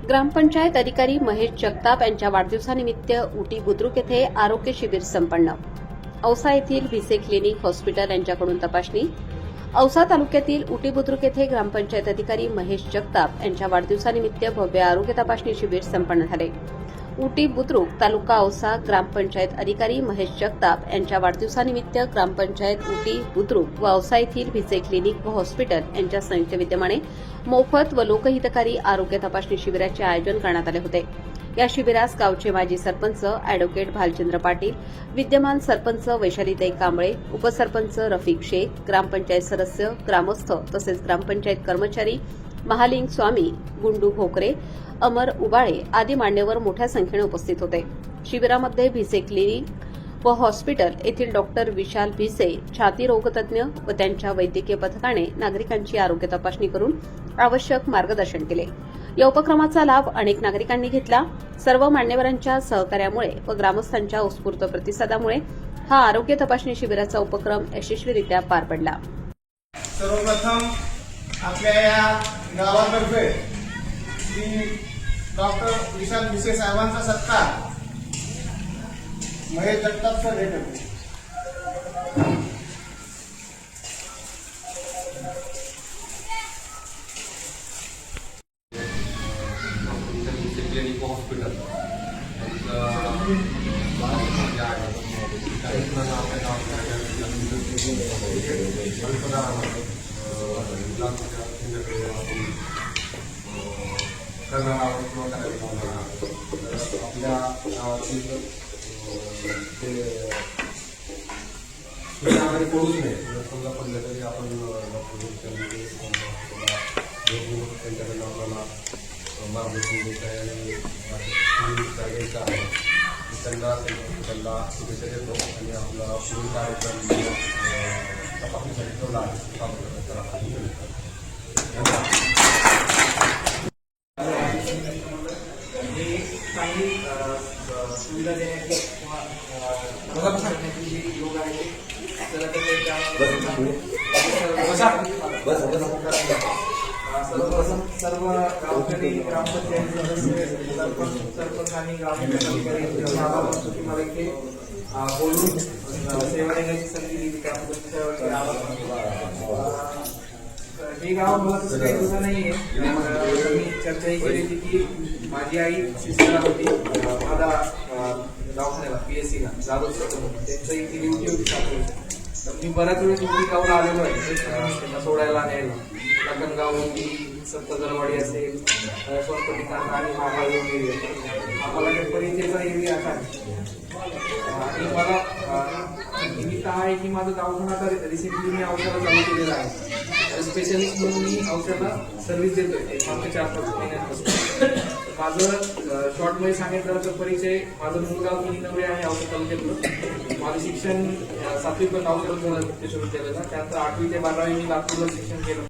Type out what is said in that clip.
ग्रामपंचायत अधिकारी महेश जगताप यांच्या वाढदिवसानिमित्त उटी बुद्रुक येथे आरोग्य शिबिर संपन्न. औसा येथील भिसे क्लिनिक हॉस्पिटल यांच्याकडून तपासणी. औसा तालुक्यातील उटी बुद्रुक येथे ग्रामपंचायत अधिकारी महेश जगताप यांच्या वाढदिवसानिमित्त भव्य आरोग्य तपासणी शिबिर संपन्न झाले. उटी बुद्रुक तालुका औसा ग्रामपंचायत अधिकारी महेश जगताप यांच्या वाढदिवसानिमित्त ग्रामपंचायत उटी बुद्रुक व औसा येथील भिसे क्लिनिक व हॉस्पिटल यांच्या संयुक्त विद्यमाने मोफत व लोकहितकारी आरोग्य तपासणी शिबिराचे आयोजन करण्यात आले होते. या शिबिरास गावचे माजी सरपंच अॅडव्होकेट भालचंद्र पाटील, विद्यमान सरपंच वैशालीताई कांबळे, उपसरपंच रफिक शेख, ग्रामपंचायत सदस्य, ग्रामस्थ तसेच ग्रामपंचायत कर्मचारी, महालिंग स्वामी, गुंडू भोकरे, अमर उबाळे आदी मान्यवर मोठ्या संख्येने उपस्थित होते. शिबिरामध्ये भिसे क्लिनिक व हॉस्पिटल येथील डॉक्टर विशाल भिसे, छाती रोगतज्ञ व त्यांच्या वैद्यकीय पथकाने नागरिकांची आरोग्य तपासणी करून आवश्यक मार्गदर्शन केले. या उपक्रमाचा लाभ अनेक नागरिकांनी घेतला. सर्व मान्यवरांच्या सहकार्यामुळे व ग्रामस्थांच्या उत्स्फूर्त प्रतिसादामुळे हा आरोग्य तपासणी शिबिराचा उपक्रम यशस्वीरित्या पार पडला. सर्वप्रथम आपल्या या गावातर्फे श्री डॉक्टर विशाल भिसे साहेबांचा सत्कार महेश जगताप सर हे करते. क्लिनिक हॉस्पिटल आपल्या गावातील पडूच नये. समजा पडलं तरी आपण त्यांच्याकडनं आपल्याला मार्गदर्शन देत आहे आणि घ्यायचं आहे. त्यांना शुभेच्छा देतो आणि आपला पुढील कार्यक्रम तपासणीसाठी ठेवला आहे. चांगली सुविधा देण्याची करण्याची जी योग आहे सर्व गावकरी, ग्रामपंचायत सदस्य, सरपंच आणि ग्रामपंचायत मला इथे बोलून सेवा देण्याची संधी दिली त्याबद्दल हे गाव मला तसं काही तुझं नाहीये. मी चर्चाही केली होती की माझी आई सिस्टर होती माझा दवाखान्याला PSC ला जाधव त्यांचं इथे ड्युटी होती 7 वर्ष. तर मी बऱ्याच वेळेस उडी गावला आलेलो आहे त्यांना सोडायला न्यायला. लखनगाव होती, सप्तदरवाडी असेल, सोनपटी कांदा आणि महागाई वगैरे आम्हाला त्या परिचयचा एरिया असा आणि मला निमित्त आहे की माझं दवाखाना आता रिसेंटली मी औषधाला चालू केलेलं आहे. स्पेशलिस्ट म्हणून मी औषधाला सर्व्हिस देतोय 4-5 महिन्यांपासून. माझं शॉर्टमध्ये सांगितलं तर परिचय, माझं मूळ गाव किनीनवरे आहे औषध तालुक्यातलं. माझं शिक्षण 7वी पर्यंत औषध झालं विद्यालयाला. त्यानंतर 8वी ते 12वी मी लातूरला शिक्षण केलं.